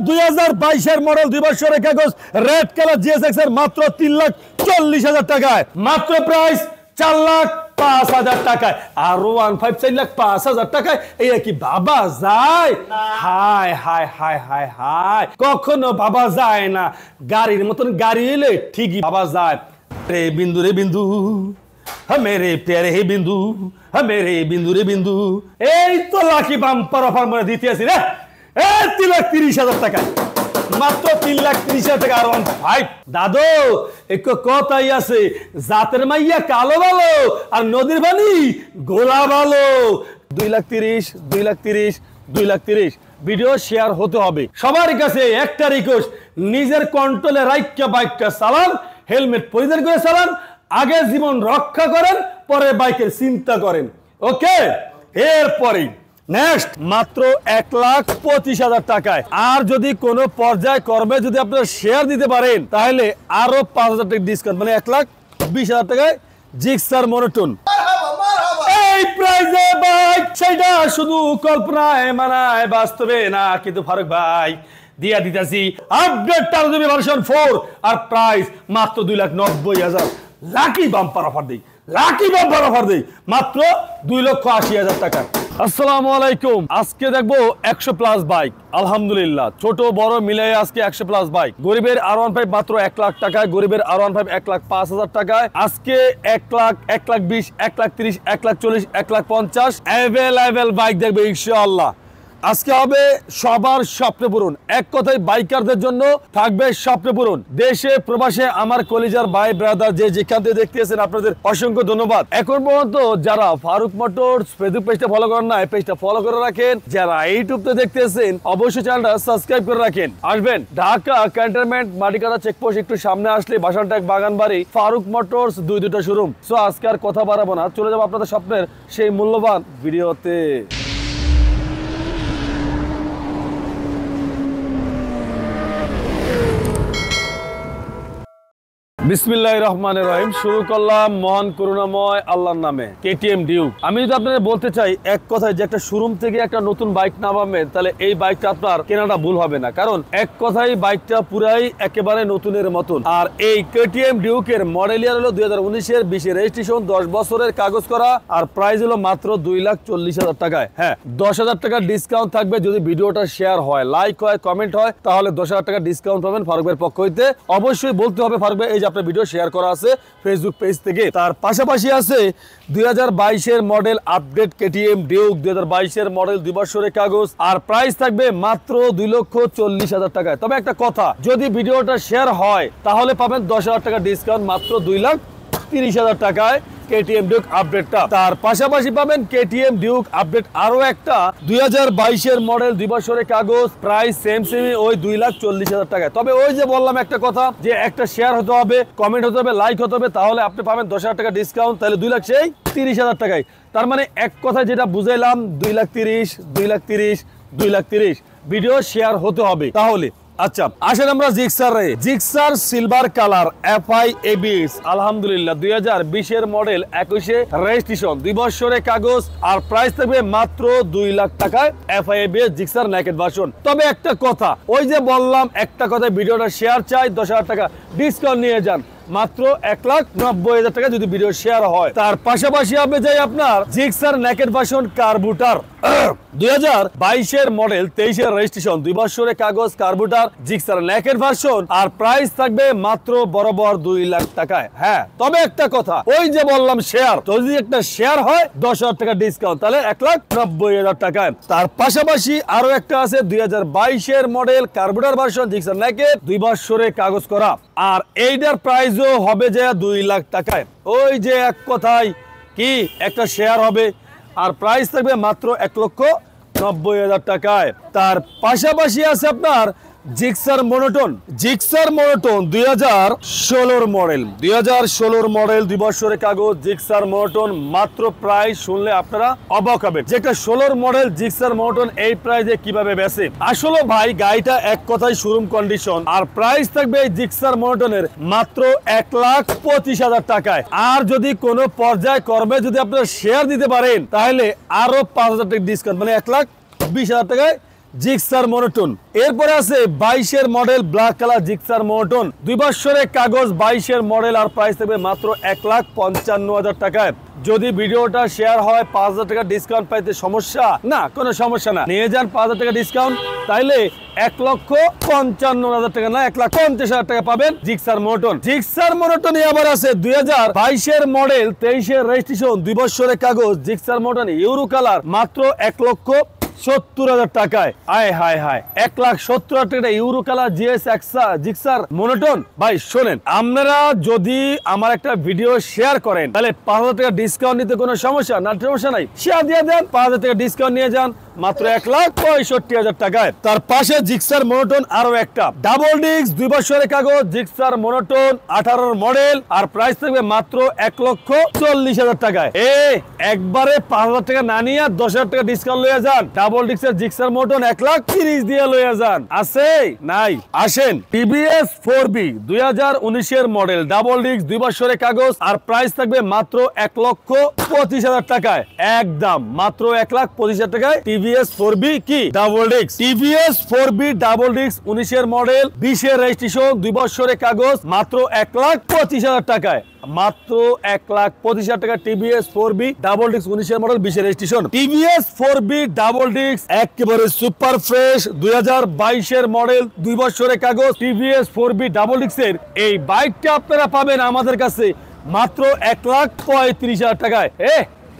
2022 এর মডেল 2 বছরের কাগজ রেড কালার জিএসএক্স এর মাত্র 3,40,000 টাকায়, মাত্র প্রাইস 4,05,000 টাকায়। আর 15 4,05,000 টাকায় এই কি বাবা যায়? হায় হায় হায় হায় হায়, কখনো বাবা যায় না। গাড়ির মতন গাড়ি এলে ঠিকই বাবা যায়। রে বিন্দু রে বিন্দু, মেরে প্যারে হে বিন্দু, মেরে বিন্দু রে বিন্দু, এই তো লাকি বাম্পার অফার মনে দিতেছি রে। 3,30,000 টাকা, মাত্র 3,30,000 টাকা। আর 15 দাদু এক কথাই আছে, জাতের মাইয়া কালো ভালো আর নদীর পানি গোলা ভালো। 2,30,000, 2,30,000, 2,30,000। ভিডিও শেয়ার হতে হবে। সবার কাছে একটা রিকোয়েস্ট, নিজের কন্ট্রোলে রাইখা বাইকটা চালান, হেলমেট পরিধান করে চালান। আগে জীবন রক্ষা করেন, পরে বাইকের চিন্তা করেন। ওকে, এরপরে নেক্সট মাত্র 1,25,000 টাকায়। আর যদি কোনো পর্যায় কর্মে যদি আপনারা শেয়ার দিতে পারেন তাহলে আরো 5,000 টাকা ডিসকাউন্ট, মানে 1,20,000 টাকায় জিক্সার মনোটন। এই প্রাইজে বাইক সেটা শুধু কল্পনায় মানায়, বাস্তবে না। কিন্তু ফারুক ভাই দিয়া দিতেছি আপডেট টার্জবি ভার্সন 4 আর প্রাইস মাত্র 2,90,000। লাকি বাম্পার অফার দেই, লাকি বাম্পার অফার দেই মাত্র 2,80,000 টাকা। আসসালামু আলাইকুম। আজকে দেখবো 100 প্লাস বাইক। আলহামদুলিল্লাহ ছোট বড় মিলে আজকে 100 প্লাস বাইক। গরিবের R15 মাত্র 1 লাখ টাকায়, গরিবের R15 1,05,000 টাকায়। আজকে 1 লাখ, 1,20,000, 1,30,000, 1,40,000, 1,50,000 অ্যাভেলেবেল বাইক দেখবে ইনশাআল্লাহ। আজকে হবে সবার স্বপ্ন পূরণ। এক কথায় বাইকারদের জন্য থাকবে স্বপ্ন পূরণ। দেশে প্রবাসে আমার কলিজার ভাই ব্রাদার যে যেখান থেকে দেখতেছেন আপনাদের অসংখ্য ধন্যবাদ। এখন পর্যন্ত যারা ফারুক মোটরস ফেসবুক পেজটা ফলো করেন না, এই পেজটা ফলো করে রাখেন। যারা ইউটিউবতে দেখতেছেন অবশ্যই চ্যানেলটা সাবস্ক্রাইব করে রাখেন। আসবেন ঢাকা ক্যান্টনমেন্ট মাটিকাটা চেকপোস্ট একটু সামনে আসলে বাসানটাক বাগানবাড়ি ফারুক মোটরস দুটো শোরুম। সো আজকে আর কথা বাড়াবো না, চলে যাবো আপনাদের স্বপ্নের সেই মূল্যবান ভিডিওতে। বিসমিল্লাহির রহমানির রহিম। শুরু করলাম মহান করুণাময় আল্লাহর নামে। KTM Duke. আমি যদি আপনাদের বলতে চাই এক কথায় যে একটা শোরুম থেকে একটা নতুন বাইক নামাবেন, তাহলে এই বাইকটা আপনার কেনাটা ভুল হবে না, কারণ এক কথায় বাইকটা পুরাই একেবারে নতুনের মতন। আর এই কেটিএম ডিউকের মডেল ইয়ার হলো 2019-এর 20 রেজিস্ট্রেশন, 10 বছরের কাগজ করা। আর প্রাইস হলো মাত্র 2,40,000 টাকায়। হ্যাঁ, 10,000 টাকা ডিসকাউন্ট থাকবে যদি ভিডিওটা শেয়ার হয়, লাইক হয়, কমেন্ট হয়, তাহলে 10,000 টাকা ডিসকাউন্ট পাবেন ফারুকের পক্ষ হইতে। অবশ্যই বলতে হবে ফারুক ভাই এই যে আপনার ভিডিও শেয়ার করা আছে ফেসবুক পেজ থেকে। তার পাশাপাশি আছে 2022-এর মডেল আপডেট কেটিএম ডিউক, 2022-এর মডেল 2 বছরের কাগজ। আর প্রাইস থাকবে মাত্র 2,40,000 টাকায়। তবে একটা কথা, যদি ভিডিওটা শেয়ার হয় তাহলে পাবেন 10,000 টাকা ডিসকাউন্ট মাত্র 2,30,000 টাকায় কেটিএম ডিউক আপডেটটা। তার পাশাপাশি পাবেন কেটিএম ডিউক আপডেট আরো একটা 2022-এর মডেল 2 বছরের কাগজ, প্রাইস সেম ওই 2,40,000 টাকায়। তবে ওই যে বললাম একটা কথা, যে একটা শেয়ার হতে হবে, কমেন্ট হতে হবে, লাইক হতে হবে, তাহলে আপনি পাবেন 10,000 টাকা ডিসকাউন্ট, তাহলে 2,30,000 টাকায়। তার মানে এক কথায় যেটা বুঝাইলাম 2,30,000, 2,30,000, 2,30,000 ভিডিও শেয়ার হতে হবে। তাহলে আচ্ছা আসেন আমরা Gixxer silver colour FI ABS। আলহামদুলিল্লাহ 2020-এর মডেল 21-এ রেজিস্ট্রেশন, 2 বছরের কাগজ। আর প্রাইস থাকবে মাত্র 2 লাখ টাকায় FI ABS Gixxer naked version. তবে একটা কথা, ওই যে বললাম একটা কথায় ভিডিওটা শেয়ার চাই, 10,000 টাকা ডিসকাউন্ট নিয়ে যান মাত্র 1,90,000 টাকা যদি ভিডিও শেয়ার হয়। তার পাশাপাশি আপনি যাই আপনার জিক্সার নেকেড ভার্সন কার্বুটার, 2022-এর মডেল 23-এর রেজিস্ট্রেশন, 2 বছরের কাগজ, কার্বুটার জিক্সার নেকেড ভার্সন। আর প্রাইস থাকবে মাত্র বরাবর 2 লাখ টাকায়। হ্যাঁ, তবে একটা কথা, ওই যে বললাম শেয়ার, যদি একটা শেয়ার হয় 10,000 টাকা ডিসকাউন্ট, তাহলে 1,90,000 টাকায়। তার পাশাপাশি আরো একটা আছে 2022-এর model carburettor version Gixxer naked, 2 বছরের কাগজ করা। আর এইটার প্রাইসও হবে যে 2 লাখ টাকায়। ওই যে এক কথায় কি একটা শেয়ার হবে আর প্রাইস থাকবে মাত্র 1,90,000 টাকায়। তার পাশাপাশি আছে আপনার জিক্সার মনোটন 2016-র মডেল, 2016-র মডেল 2 বছরের কাগজ জিক্সার মনোটন। মাত্র প্রাইস শুনলে আপনারা অবাক হবেন যে একটা 16-র মডেল জিক্সার মনোটন এই প্রাইসে কিভাবে বেচে। আসলে ভাই গাড়িটা এক কথায় শোরুম কন্ডিশন। আর প্রাইস থাকবে এই জিক্সার মনোটনের মাত্র 1,25,000 টাকায়। আর যদি কোনো পর্যায় কর্মে যদি আপনারা শেয়ার দিতে পারেন তাহলে আরো 5,000 টাকা ডিসকাউন্ট, মানে 1,20,000 টাকায় জিক্সার মনোটোন। এরপরে আছে 22-এর model black colour Gixxer monotone, 2 বছরের কাগজ, 22-এর মডেল, আর প্রাইস থাকবে মাত্র 1,55,000 টাকায়। যদি ভিডিওটা শেয়ার হয় 5,000 টাকা ডিসকাউন্ট পাইতে সমস্যা না, কোনো সমস্যা না, নিয়ে যান 5,000 টাকা ডিসকাউন্ট, তাইলে 1,55,000 টাকা না 1,50,000 টাকা পাবেন জিক্সার মনোটোন। জিক্সার মনোটোন আবার আছে 2022-এর মডেল, 23-এর রেজিস্ট্রেশন, 2 বছরের কাগজ, জিক্সার মনোটোন ইউরো কালার, মাত্র 1,70,000 টাকায়। আয় হায় হায়, 1,70,000 টাকা euro colour GS Gixxer monotone. ভাই শোনেন, আপনারা যদি আমার একটা ভিডিও শেয়ার করেন তাহলে 5,000 টাকা ডিসকাউন্ট নিতে কোনো সমস্যা না, সমস্যা নাই, শেয়ার দিয়ে দেন, 5,000 টাকা ডিসকাউন্ট নিয়ে যান মাত্র 1,65,000 টাকায়। তার পাশে জিক্সার মনোটোন আরো একটা ডাবল ডিস্ক, 2 বছরের কাগজ, জিক্সার মনোটোন 18-এর মডেল, আর প্রাইস থাকবে মাত্র 1,40,000 টাকায়। একবারে 5,000 টাকা না নিয়ে 10,000 টাকা ডিসকাউন্ট লইয়া যান, ডাবল ডিস্কের জিক্সার মনোটোন 1,30,000 দিয়ে লইয়া যান। আছে নাই? আসেন, টিভিএস 4B 2019-এর মডেল, ডাবল ডিস্ক, 2 বছরের কাগজ, আর প্রাইস থাকবে মাত্র 1,25,000 টাকায়। একদম মাত্র 1,25,000 টাকায় টিভিএস 4B কি double disc. TVS 4B double disc 19-এর মডেল, 20-এর রেজিস্ট্রেশন, 2 বছরের কাগজ, মাত্র 1,25,000 টাকায়। মাত্র 1,25,000 টাকা টিভিএস 4B ডাবল ডিস্ক 19-এর মডেল, 20-এর registration. TVS 4B double disc একেবারে সুপার ফ্রেশ, 2022-এর মডেল, 2 বছরের কাগজ, টিভিএস 4B ডাবল ডিস্কের এই বাইকটা আপনারা পাবেন আমাদের কাছে মাত্র 1,35,000 টাকায়।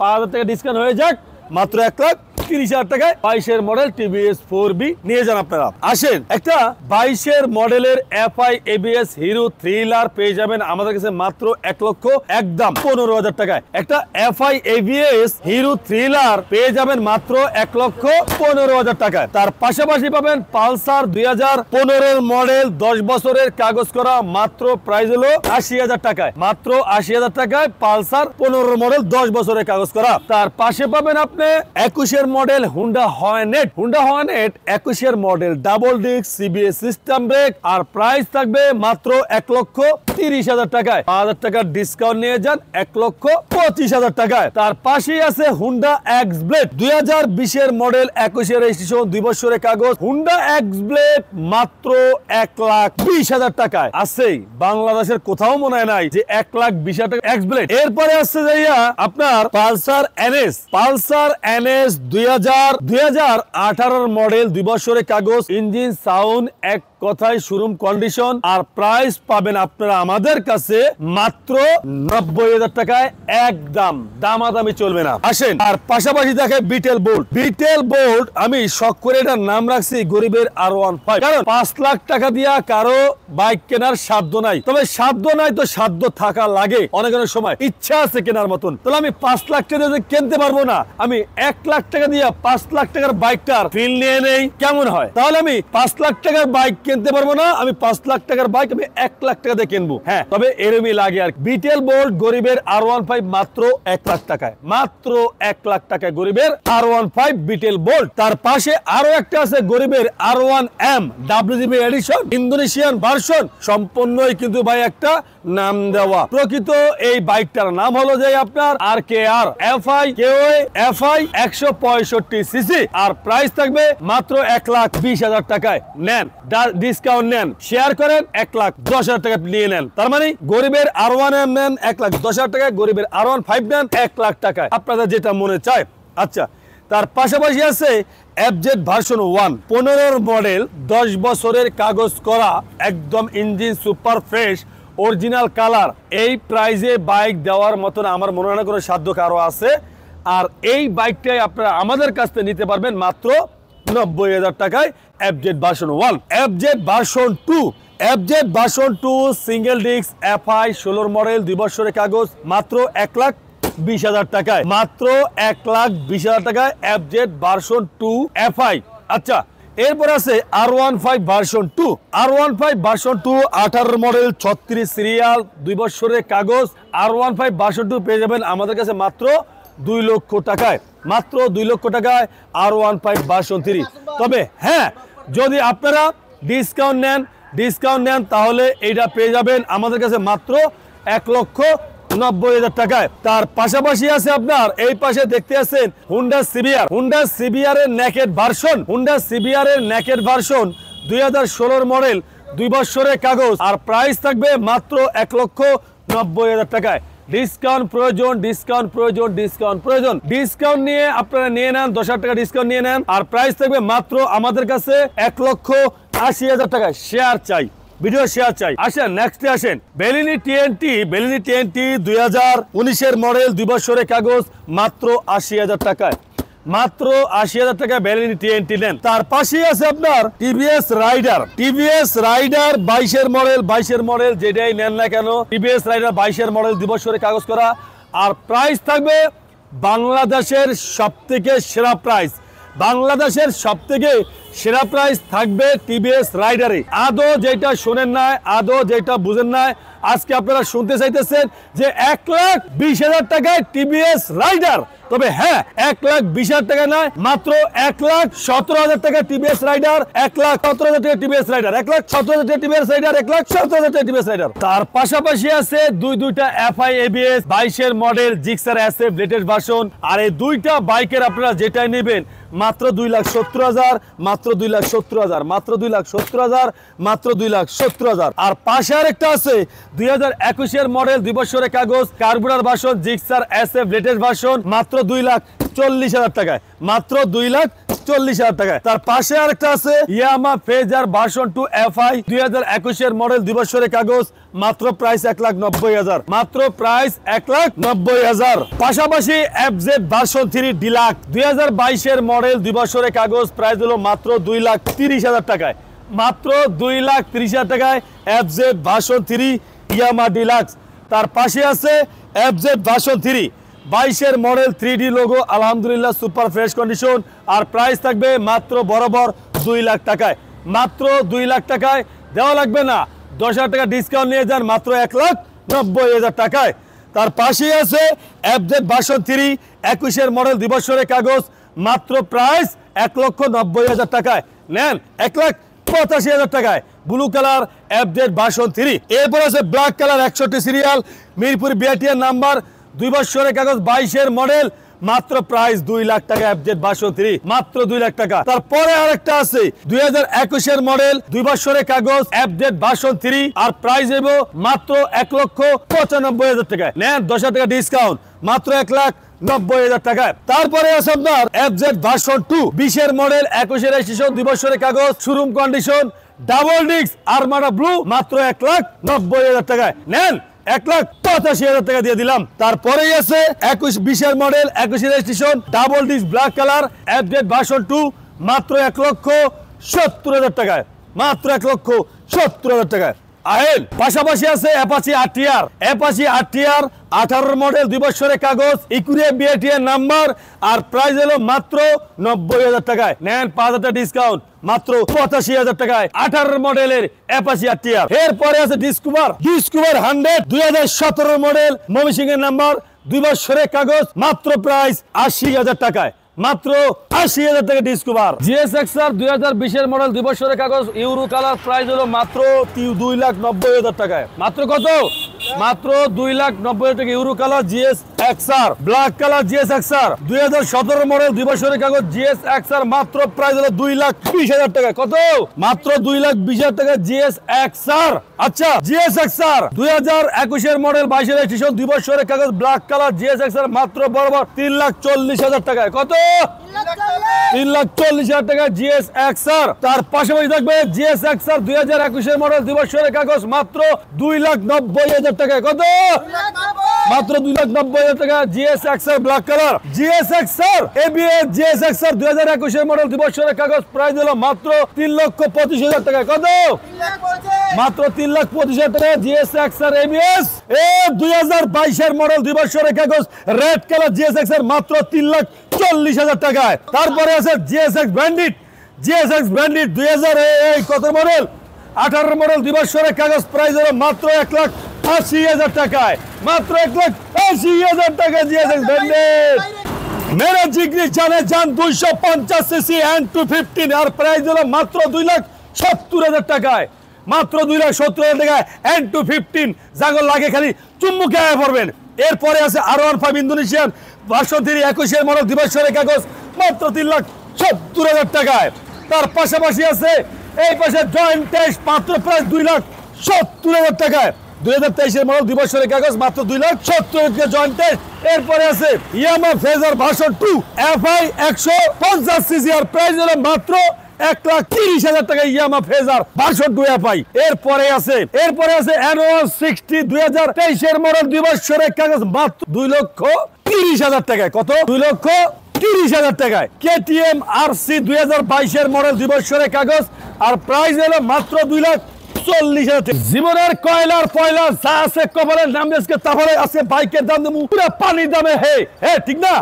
5,000 টাকা ডিসকাউন্ট হয়ে যাক, মাত্র 1,30,000 টাকায় 22-এর মডেল টিভিএস 4B নিয়ে যান আপনারা। আসেন, একটা 22-এর মডেলের এফআই এবিএস হিরো থ্রিলার পেয়ে যাবেন আমাদের কাছে মাত্র 1,15,000 টাকায়। একটা এফআই এবিএস হিরো থ্রিলার পেয়ে যাবেন মাত্র 1,15,000 টাকায়। তার পাশাপাশি পাবেন পালসার 2015-এর মডেল, 10 বছরের কাগজ করা, মাত্র প্রাইস হলো 80,000 টাকায়। মাত্র 80,000 টাকায় পালসার 15 মডেল, 10 বছরের কাগজ করা। তার পাশে পাবেন আপনি 21-এর মডেল হুন্ডা হর্নেট, 21-এর model, double disc, CBS system brake, আর প্রাইস থাকবে মাত্র 1,30,000 টাকায়। 5,000 টাকার ডিসকাউন্ট নিয়ে যান 1,25,000 টাকায়। তার পাশেই আছে হুন্ডা এক্স ব্লেড, 2020-এর মডেল, 21-এর রেজিস্ট্রেশন, 2 বছরের কাগজ, হুন্ডা এক্স ব্লেড মাত্র 1,20,000 টাকায়। আছে বাংলাদেশের কোথাও মনে হয় নাই যে 1,20,000 টাকা এক্স ব্লেড। এরপরে আসছে যাইয়া আপনার পালসার এনএস, 2018-এর মডেল, 2 বছরের কাগজ, ইঞ্জিন সাউন্ড এক কথায় শোরুম কন্ডিশন, আর প্রাইস পাবেন আপনারা আমাদের কাছে মাত্র 90,000 টাকায়। একদম দামাদামি চলবে না। আসেন, আর পাশাপাশি দেখে বিটেল বোল্ট। বিটেল বোল্ট আমি শখ করে এটার নাম রাখছি গরিবের R15, কারণ 5 লাখ টাকা দিয়া কারো বাইক কেনার সাধ্য নাই। তবে সাধ্য নাই তো সাধ্য থাকা লাগে, অনেক অনেক সময় ইচ্ছা আছে কেনার মতন, তাহলে আমি 5 লাখ টাকা দিয়ে কিনতে পারবো না, আমি 1 লাখ টাকা দিয়ে 5 লাখ টাকার বাইকটার ফিল নিয়ে নেই, কেমন হয়? তাহলে আমি 5 লাখ টাকার বাইক কিনতে পারবো না, আমি 5 লাখ টাকার বাইক আমি 1 লাখ টাকা দিয়ে কিনবো। হ্যাঁ, তবে এরমই লাগে আর। বিটেল বোল্ট গরিবের R15 মাত্র 1 লাখ টাকায়, মাত্র 1 লাখ টাকায় গরিবের R15 বিটেল বোল্ট। তার পাশে আরো একটা আছে গরিবের R1M WGB addition, Indonesian version, সম্পূর্ণই কিন্তু ভাই একটা নাম দেওয়া। প্রকৃত এই বাইকটার নাম হলো যে আপনার RKR FI KOA FI 165 CC, আর প্রাইস থাকবে মাত্র 1,20,000 টাকায়। নেন, ডিসকাউন্ট নেন, শেয়ার করেন, 1,10,000 টাকা নিয়ে নেন। তার মানে গরিবের R1M নেন 1,10,000 টাকায়, গরিবের R15 নেন 1 লাখ টাকায়, আপনাদের যেটা মনে চায়। আচ্ছা, তার পাশাপাশি আছে FZ ভার্সন 1, 15-এর মডেল, 10 বছরের কাগজ করা, একদম engine super fresh, original colour. এই প্রাইজে বাইক দেওয়ার মতন আমার মনে হয় না কোনো সাধ্য কারো আছে। আর এই বাইকটাই আপনারা আমাদের কাছ থেকে নিতে পারবেন মাত্র 90,000 টাকায়। FZ version 1, FZ version 2, FZ version 2 single disc FI 16 model, 2 বছরের কাগজ, মাত্র 1,20,000 টাকায়, মাত্র 1,20,000 টাকায় FZ ভার্সন 2 FI। আচ্ছা, এরপর আছে R15 version 2, R15 version 2 18 model, 36 serial, 2 বছরের কাগজ। R15 ভার্সন 2 পেয়ে যাবেন আমাদের কাছে মাত্র 2 লক্ষ টাকায়, মাত্র 2 লক্ষ টাকায় R15 ভার্সন 3। তবে হ্যাঁ, যদি আপনারা ডিসকাউন্ট নেন তাহলে এইটা পেয়ে যাবেন আমাদের কাছে মাত্র 90,000 টাকায়। তার পাশাপাশি আছে আপনার এই পাশে দেখতে আছেন হুন্ডা সিবিআর। হুন্ডা সিবিআর এর নেকেড ভার্সন, হুন্ডা সিবিআর এর নেকেড ভার্সন 2016 মডেল, 2 বছরের কাগজ, আর প্রাইস থাকবে মাত্র 1,90,000 টাকায়। ডিসকাউন্ট প্রয়োজন, ডিসকাউন্ট প্রয়োজন, ডিসকাউন্ট প্রয়োজন। ডিসকাউন্ট নিয়ে আপনারা নিয়ে নেন, 10,000 টাকা ডিসকাউন্ট নিয়ে নেন, আর প্রাইস থাকবে মাত্র আমাদের কাছে 1,80,000 টাকায়। শেয়ার চাই, ভিডিও শেয়ার চাই। আসেন নেক্সটে আসেন বেলিনি টিএনটি। বেলিনি টিএনটি 2019 মডেল, 2 বছরের কাগজ, মাত্র 80,000 টাকায়। মাত্র 80,000 টাকা বেলিনি টিএনটি নেন। তার পাশেই আছে আপনার TVS Raider. TVS Raider 22 model, 22 model যেটাই নেন না কেন, টিভিএস রাইডার 22 মডেল, 2 বছরের কাগজ করা, আর প্রাইস থাকবে বাংলাদেশের সবথেকে সেরা প্রাইস। বাংলাদেশের সবথেকে সেরা প্রাইস থাকবে টিভিএস রাইডারে। আদৌ যেটা শোনেন না, আদৌ যেটা বুঝেন না, আজকে আপনারা শুনতে চাইতেছেন যে 1,20,000 টাকায় টিভিএস রাইডার। তবে হ্যাঁ, 1,20,000 টাকা নয়, মাত্র 1,17,000 টাকা টিভিএস রাইডার, 1,17,000 টাকা টিভিএস রাইডার, 1,17,000 টাকা টিভিএস রাইডার, 1,17,000 টাকা টিভিএস রাইডার। তার পাশাপাশি আছে দুইটা FI ABS 22 model Gixxer SF latest version. আর এই দুইটা বাইকের আপনারা যেটাই নেবেন মাত্র 2,70,000, মাত্র 2,70,000, মাত্র 2,70,000, মাত্র 2,70,000। আর পাশে আরেকটা আছে 2021 মডেল, 2 বছরের কাগজ, carburettor version Gixxer SF latest version, মাত্র 2,40,000 টাকায়, মাত্র 2,40,000 টাকায়। তার পাশে আরেকটা আছে ইয়ামা ফেজার ভার্সন 2 এফআই 2021 মডেল, 2 বছরের কাগজ, মাত্র প্রাইস 1,90,000, মাত্র প্রাইস 1,90,000। পাশাপাশি এফজেড ভার্সন 3 ডিলাক্স 2022 মডেল, 2 বছরের কাগজ, প্রাইস হলো মাত্র 2,30,000 টাকায়, মাত্র 2,30,000 টাকায় এফজেড ভার্সন 3 ইয়ামা ডিলাক্স। তার পাশে আছে FZ version 3 22 model, 3D logo, আলহামদুলিল্লাহ সুপার ফ্রেশ কন্ডিশন, আর প্রাইস থাকবে মাত্র বরাবর 2 লাখ টাকায়, মাত্র 2 লাখ টাকায়। দেওয়া লাগবে না, 10,000 টাকা ডিসকাউন্ট নিয়ে যান মাত্র 1,90,000 টাকায়। তার পাশেই আছে এফজেড ভার্সন 3 21 মডেল, 2 বছরের কাগজ, মাত্র প্রাইস 1,90,000 টাকায়। নেন 1,85,000 টাকায় ব্লু কালার এফজেড ভার্সন 3। এরপর আছে ব্ল্যাক কালার 61 সিরিয়াল, মিরপুর বিআরটিএর নাম্বার, 2 বছরের কাগজ, 22 মডেল, মাত্র প্রাইস 2 লাখ টাকা এফজেড ভার্সন 3, মাত্র 2 লাখ টাকা। তারপরে আরেকটা আছে 2021 মডেল, 2 বছরের কাগজ, এফজেড ভার্সন 3, আর প্রাইস দেব মাত্র 1,95,000 টাকায়। নেন 10,000 টাকা ডিসকাউন্ট, মাত্র 1,90,000 টাকায়। তারপরে আছে আপনার এফজেড ভার্সন 2 20 মডেল, 21 রেজিস্ট্রেশন, 2 বছরের কাগজ, showroom condition, double disc Armada blue, মাত্র 1,90,000 টাকায়। নেন 1,85,000 টাকা দিয়ে দিলাম। তারপরেই আছে 21-20 model, 21 registration, double disc black colour, FZ version 2, মাত্র 1,70,000 টাকায়, মাত্র 1,70,000 টাকায়। আহেন পাশাপাশি আছে Apache RTR, Apache RTR 18 model, 2 বছরের কাগজ, ইকুরিয়া বিআরটিএর নাম্বার, আর প্রাইস হলো মাত্র 90,000 টাকায়। নেন 5,000 টাকা ডিসকাউন্ট, মাত্র 85,000 টাকায় 18 মডেলের অ্যাপাচি আরটিআর। এরপরে আছে ডিসকভার 100 2017 মডেল, ময়মনসিংহের নাম্বার, 2 বছরের কাগজ, মাত্র প্রাইস 80,000 টাকায়, মাত্র 80,000 টাকা ডিসকভার। জিএসএক্সআর 2020 মডেল, 2 বছরের কাগজ, ইউরো কালার, প্রাইস হলো মাত্র 2,90,000 টাকায়। মাত্র কত? মাত্র 2,90,000 টাকা euro colour GSX-R, black colour GSX-R 2017 model, 2 বছরের কাগজ, জিএসএক্সআর, মাত্র প্রাইস হলো 2,20,000 টাকা। কত? মাত্র 2,20,000 টাকা জিএসএক্সআর। আচ্ছা, জিএসএক্সআর 2021 মডেল, 22 রেজিস্ট্রেশন, 2 বছরের কাগজ, ব্ল্যাক কালার জিএসএক্সআর, মাত্র বরাবর 3,40,000 টাকায়। কত? 3,40,000 টাকা জিএসএক্সআর। তার পাশাপাশি থাকবে জিএসএক্সআর 2021 মডেল, 2 বছরের কাগজ, মাত্র 2,90,000 টাকায়। কত? মাত্র 2,90,000 টাকা GSX-R black colour. GSX-R ABS GSX-R 2021 model, 2 বছরের কাগজ, প্রাইস হলো মাত্র 3,25,000 টাকায়। কত? মাত্র 3,25,000 টাকা জিএসএক্সআর এবিএস। 2022 মডেল, 2 বছরের কাগজ, রেড কালার জিএসএক্সআর, মাত্র 3,40,000 টাকায়। তারপরে আছে জিএসএক্স ব্যান্ডিট, জিএসএক্স ব্যান্ডিট 2000 কত মডেল? 18 মডেল, 2 বছরের কাগজ, প্রাইস হলো মাত্র 1,80,000 টাকায়, মাত্র 1,80,000 টাকা জিএসএক্স ব্যান্ডিট। মেরা জিগরি জানে জান 250 সিসি এন্ড 215, আর প্রাইস হলো মাত্র 2,70,000 টাকায়, মাত্র 2,70,000 টাকায় এন্ড 215। জাগল লাগে খালি চুম্বুকে আয় পড়বেন, এরপরে আছে R15 ইন্দোনেশিয়ান ভার্সন 3 21 মডেল 2 বছরের কাগজ মাত্র 3,70,000 টাকায়। তার পাশাপাশি আছে এই পাশে জয়েন্ট টেস্ট মাত্র প্রায় 2,70,000 টাকায়। 2023 মডেল 2 বছরের কাগজ মাত্র 2,70,000 জয়েন্ট টেস্ট। এরপরে আছে Yamaha Fazer version 2 FI 150 CC আর প্রাইস হলো মাত্র 1,30,000 টাকা ইয়ামাহা ফেজার ভার্সন 2 FI। এরপরে আছে N160 2023 মডেল 2 বছরের কাগজ মাত্র 2,30,000 টাকায়। কত? 2,30,000 টাকায়। KTM RC 2022 মডেল 2 বছরের কাগজ আর প্রাইস হলো মাত্র 2,40,000 টাকা। জীবনের কয়লার পয়লা যা আছে কপালের নাম আজকে তাহলে আছে বাইকের দাম দেবো পুরো পানির দামে। হে ঠিক না?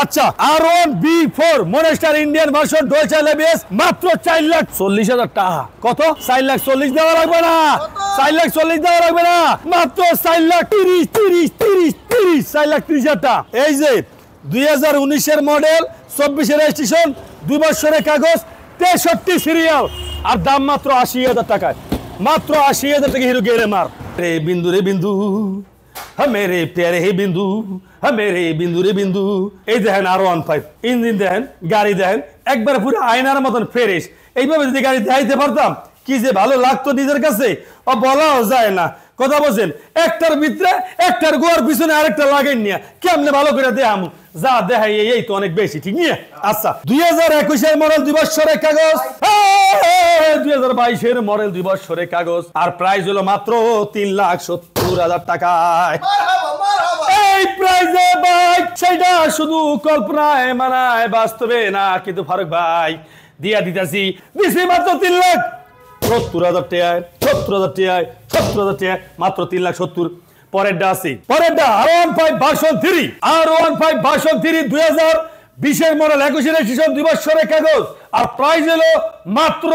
আচ্ছা R1 B4 মনেস্টার Indian version dual ABS মাত্র 4,40,000 টাকা। কত? 4,40,000 দেওয়া লাগবে না, 4,40,000 দেওয়া লাগবে না, মাত্র 4,30,000 টাকা। এই যে 2019 মডেল 24 রেজিস্ট্রেশন 2 বছরের কাগজ 63 সিরিয়াল আর দাম মাত্র 80,000 টাকায়। মাত্র 80,000 টাকা হিরো গ্ল্যামার। রে বিন্দু মেরে প্যারে হে বিন্দু মেরে বিন্দু রে বিন্দু। এই দেখেন R15 ইঞ্জিন দেখেন, গাড়ি দেখেন একবার পুরো আয়নার মতন ফ্রেশ। এইভাবে যদি গাড়ি দেখাইতে পারতাম কি যে ভালো লাগতো নিজের কাছে, ও বলাও যায় না। কথা বলছেন একটার ভিতরে একটার গোয়ার পিছনে আরেকটা লাগেন নিয়ে কেমনে ভালো করে দেখাম, যা দেখাই এই তো অনেক বেশি। ঠিক নিয়ে আচ্ছা 2021 মডেল 2 বছরের কাগজ 2022 মডেল 2 বছরের কাগজ আর প্রাইস হলো মাত্র 3,70,000 টাকায়। এই প্রাইসে বাইক সেটা শুধু কল্পনায় মানায়, বাস্তবে না। কিন্তু ফারুক ভাই দিয়া দিতেছি মাত্র 3,70,000 টাকায়, 70,000 টাকায়, 70,000 টাকায়, মাত্র 3,70,000। পরেরটা আছে, পরেরটা R15 ভার্সন 3 2020 মডেল 21 রেজিস্ট্রেশন 2 বছরের কাগজ আর প্রাইস হলো মাত্র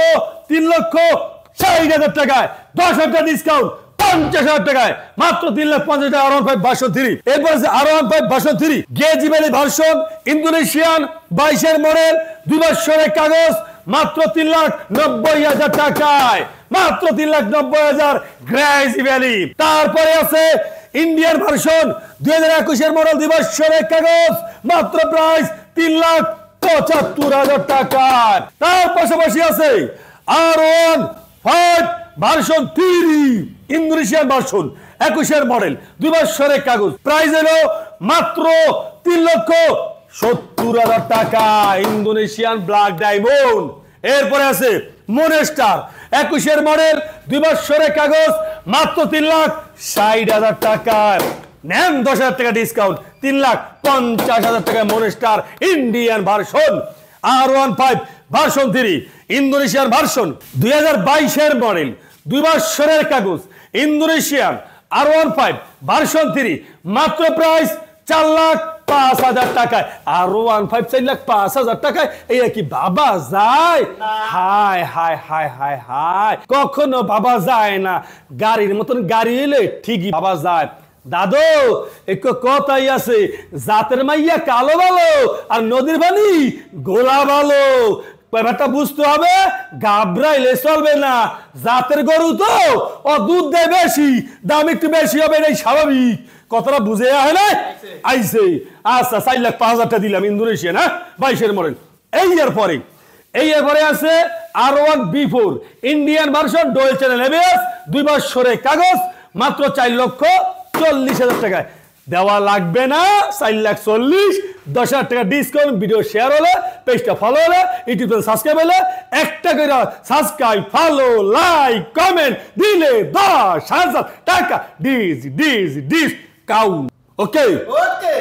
3,40,000 টাকায়। 10,000 টাকা ডিসকাউন্ট 50,000 টাকায় মাত্র 3,50,000 টাকা R15 ভার্সন 3। এরপর আছে R15 ভার্সন 3 গেজিবেলি ভার্সন ইন্দোনেশিয়ান 22 মডেল 2 বছরের কাগজ মাত্র 3,90,000 টাকায়, মাত্র 3,90,000 গ্রেজি ভ্যালি। তারপরে আছে ইন্ডিয়ান ভার্সন 2021 মডেল 2 বছরের কাগজ মাত্র প্রাইস 3,75,000 টাকায়। তার পাশাপাশি আছে R15 version 3 Indonesian version 21 model 2 বছরের কাগজ প্রাইস হলো মাত্র 3,70,000 টাকা ইন্দোনেশিয়ান ব্ল্যাক ডায়মন্ড। এরপরে আছে মনেস্টার 21 মডেল 2 বছরের কাগজ মাত্র 3,60,000 টাকায়। নেন 10,000 টাকা ডিসকাউন্ট 3,50,000 টাকা মনেস্টার Indian version. R15 version 3 Indonesian version 2022 model 2 বছরের কাগজ ইন্দোনেশিয়ান R15 ভার্সন 3 মাত্র প্রাইস 4,05,000 টাকায়। R15 4,05,000 টাকায় এই কি বাবা যায়? হায় হায় হায় হায় হায়, কখনো বাবা যায় না। গাড়ির মতন গাড়ি এলে ঠিকই বাবা যায়। দাদু একটু কথাই আছে, জাতের মাইয়া কালো ভালো আর নদীর পানি গোলা ভালো। ব্যাপারটা বুঝতে হবে, ঘাবড়াইলে চলবে না। জাতের গরু তো ও দুধ দেয় বেশি, দাম একটু বেশি হবে, এটাই স্বাভাবিক। কথাটা বুঝে না? আইছে আচ্ছা 4,05,000 টাকা দিলাম ইন্দোনেশিয়ান 22 মডেল। এই এরপরে আছে R1 B4 Indian version dual channel ABS 2 বছরের কাগজ মাত্র 4,40,000 টাকায়। দেওয়া লাগবে না 4,40,000, 10,000 টাকা ডিসকাউন্ট। ভিডিও শেয়ার হলে, পেজটা ফলো হলে, ইউটিউব সাবস্ক্রাইব হলে একটা করে সাবস্ক্রাইব, ফলো, লাইক, কমেন্ট দিলে 10,000 টাকা ডিসকাউন্ট। ওকে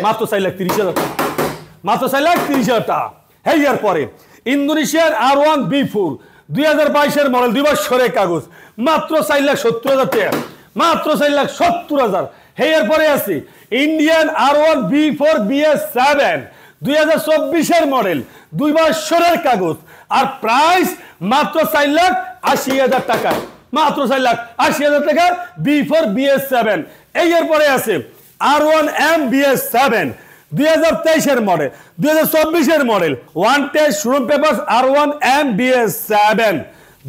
মাত্র 4,30,000 টাকা, মাত্র 4,30,000 টাকা। এর পরে ইন্দোনেশিয়ার R1 B4 2022 মডেল 2 বছরের কাগজ মাত্র 4,70,000 টাকা, মাত্র 4,70,000। এর পরে আছে Indian R1 B4 BS7 2024 model 2 বছরের কাগজ আর প্রাইস মাত্র 4,80,000 টাকা, মাত্র 4,80,000 টাকা B4 BS7। এর পরে আছে R1 M BS7 2023 model 2024 model one test showroom papers R1 M BS7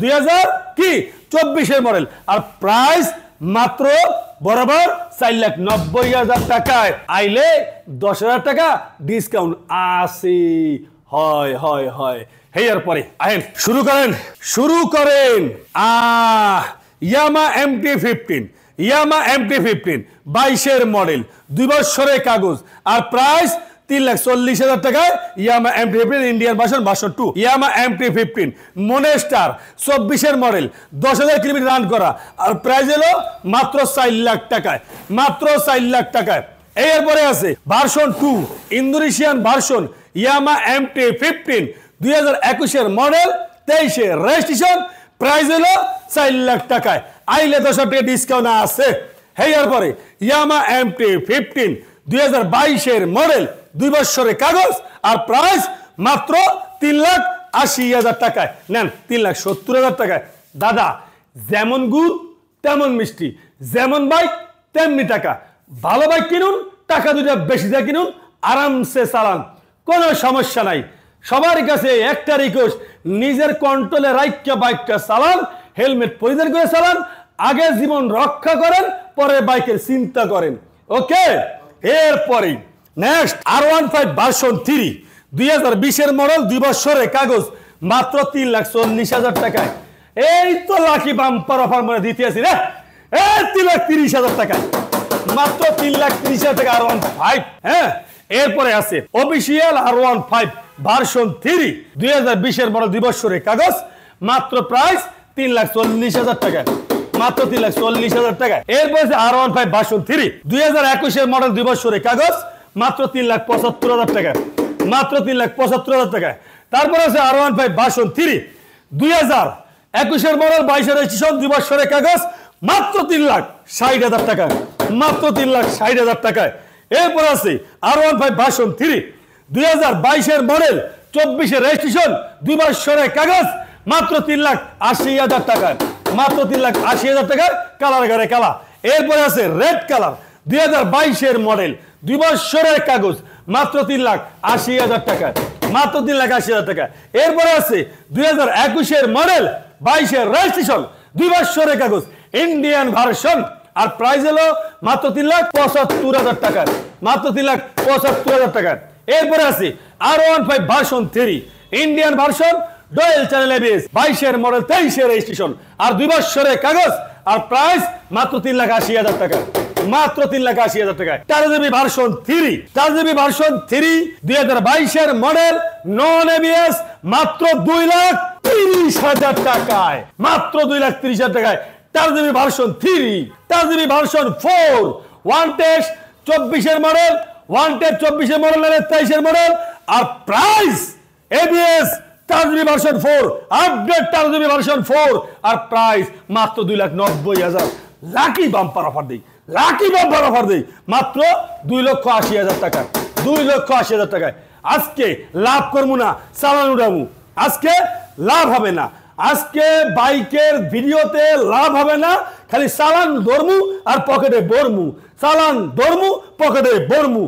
2024 model আর প্রাইস মাত্র বরাবর 4,90,000 টাকায় আইলে 10,000 টাকা ডিসকাউন্ট আছে। হয় হয় হয় হেয়ার পরে আহেন শুরু করেন ইয়ামা MT-15 22-এর মডেল 2 বছরের কাগজ আর প্রাইস 3,40,000 টাকায় Yamaha MT-15 Indian version 2। Yamaha MT-15 monster 24-এর মডেল 10,000 কিলোমিটার রান করা আর প্রাইস হলো মাত্র 4 লাখ টাকায়, মাত্র 4 লাখ টাকায়। এরপরে আছে ভার্সন 2 ইন্দোনেশিয়ান ভার্সন ইয়ামা MT-15 2021-এর মডেল 23-এর রেজিস্ট্রেশন প্রাইস হলো 4 লাখ টাকায় আইলে 10,000 টাকা ডিসকাউন্ট আছে। এরপরে ইয়ামা MT-15 2022-এর মডেল 2 বছরের কাগজ আর প্রাইস মাত্র 3,80,000 টাকায় নেন 3,70,000 টাকায়। দাদা যেমন গুড় তেমন মিষ্টি, যেমন বাইক তেমনি টাকা। ভালো বাইক কিনুন, টাকা দুটা বেশি দিয়ে কিনুন, আরামসে চালান, কোনো সমস্যা নাই। সবার কাছে একটা রিকোয়েস্ট, নিজের কন্ট্রোলে রাইখা বাইকটা চালান, হেলমেট পরিধান করে চালান, আগে জীবন রক্ষা করেন, পরে বাইকের চিন্তা করেন। ওকে, এরপরে নেক্সট R15 ভার্সন 3 2020-এর মডেল 2 বছরের কাগজ মাত্র 3,40,000 টাকায়। এই তো লাকি বাম্পার অফার মানে দিতে আছি রে, 3,30,000 টাকায়, মাত্র 3,30,000 টাকা R15। হ্যাঁ, এরপরে আছে অফিসিয়াল R15 ভার্সন 3 2020-এর মডেল 2 বছরের কাগজ মাত্র প্রাইস 3,40,000 টাকায়, মাত্র 3,40,000 টাকায়। এরপর আছে R15 ভার্সন 3 2021-এর মডেল 2 বছরের কাগজ মাত্র 3,75,000 টাকায়, মাত্র 3,75,000 টাকায়। তারপর আছে R15 ভার্সন 3 2021-এর মডেল 22-এর রেজিস্ট্রেশন 2 বছরের কাগজ মাত্র 3,60,000 টাকায়, মাত্র 3,60,000 টাকায়। এরপর আছে R15 ভার্সন 3 2022-এর মডেল 24-এর রেজিস্ট্রেশন 2 বছরের কাগজ মাত্র 3,80,000 টাকায়, মাত্র 3,80,000 টাকায়, কালার ঘরে কালা। এরপরে আছে রেড কালার 2022-এর মডেল 2 বছরের কাগজ মাত্র 3,80,000 টাকায়, মাত্র 3,80,000 টাকা। এরপরে আছে 2021-এর মডেল 22-এর রেজিস্ট্রেশন 2 বছরের কাগজ ইন্ডিয়ান ভার্সন আর প্রাইস হলো মাত্র 3,75,000 টাকায়, মাত্র 3,75,000 টাকায়। এরপরে আছে R15 version 3 Indian version dual channel ABS 22-এর মডেল 23-এর রেজিস্ট্রেশন আর 2 বছরের কাগজ আর প্রাইস মাত্র 3,80,000 টাকা, মাত্র 3,80,000 টাকায়। 4GB ভার্সন 3 4GB ভার্সন 3 2022-এর মডেল নন ABS মাত্র 2,30,000 টাকায়, মাত্র 2,30,000 টাকায়। 4GB version 3 4GB version 4 one test 24-এর মডেল, ওয়ান টেস্ট 24-এর মডেল 23-এর মডেল আর price ABS 4GB version 4 update 4GB version 4 আর প্রাইস মাত্র 2,90,000। লাকি বাম্পার অফার দেই, লাকি বাম্পার অফার দেই মাত্র 2,80,000 টাকা, 2,80,000 টাকায়। আজকে লাভ করবো না, চালান উঠাবো। আজকে লাভ হবে না, আজকে বাইকের ভিডিওতে লাভ হবে না, খালি চালান ধরমু আর পকেটে বরমু, চালান ধরমু পকেটে বরমু,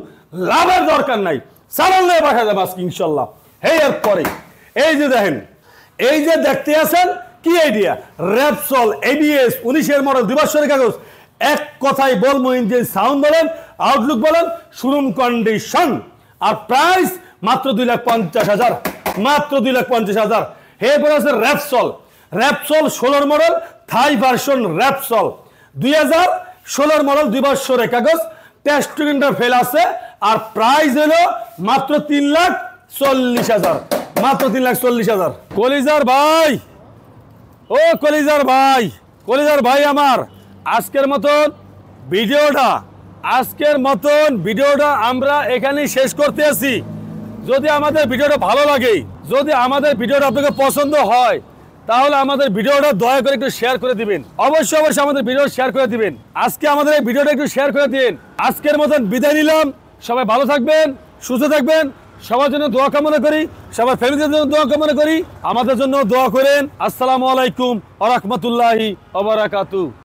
লাভের দরকার নাই, চালান নিয়ে বাসা যাবে আজকে ইনশাল্লাহ। এরপরে এই যে দেখেন, এই যে দেখতে আছেন কি আইডিয়া র্যাপসল ABS 19-এর মডেল 2 বছরের কাগজ। এক কথাই বলবো, ইঞ্জিন সাউন্ড বলেন, আউটলুক বলেন, শোরুম কন্ডিশন আর প্রাইস মাত্র 2,50,000, মাত্র 2,50,000। এরপর আছে র্যাপসল 16-এর মডেল থাই ভার্সন র্যাপসল 2016-এর মডেল 2 বছরের কাগজ, টেস্ট কিন্তু ফেল আছে আর প্রাইস হলো মাত্র 3,40,000, মাত্র 3,40,000। কলিজার ভাই, ও কলিজার ভাই, কলিজার ভাই আমার, আজকের মতন ভিডিওটা আমরা এখানেই শেষ করতে আছি। যদি আমাদের ভিডিওটা ভালো লাগে, যদি আমাদের ভিডিওটা আপনাকে পছন্দ হয়, তাহলে আমাদের ভিডিওটা দয়া করে একটু শেয়ার করে দিবেন। অবশ্যই অবশ্যই আমাদের ভিডিও শেয়ার করে দিবেন। আজকে আমাদের এই ভিডিওটা একটু শেয়ার করে দিন। আজকের মতন বিদায় নিলাম। সবাই ভালো থাকবেন, সুস্থ থাকবেন, সবার জন্য দোয়া কামনা করি, সবার ফ্যামিলির জন্য দোয়া কামনা করি, আমাদের জন্য দোয়া করেন। আসসালামু আলাইকুম ওয়া রাহমাতুল্লাহি ওয়া বারাকাতুহু।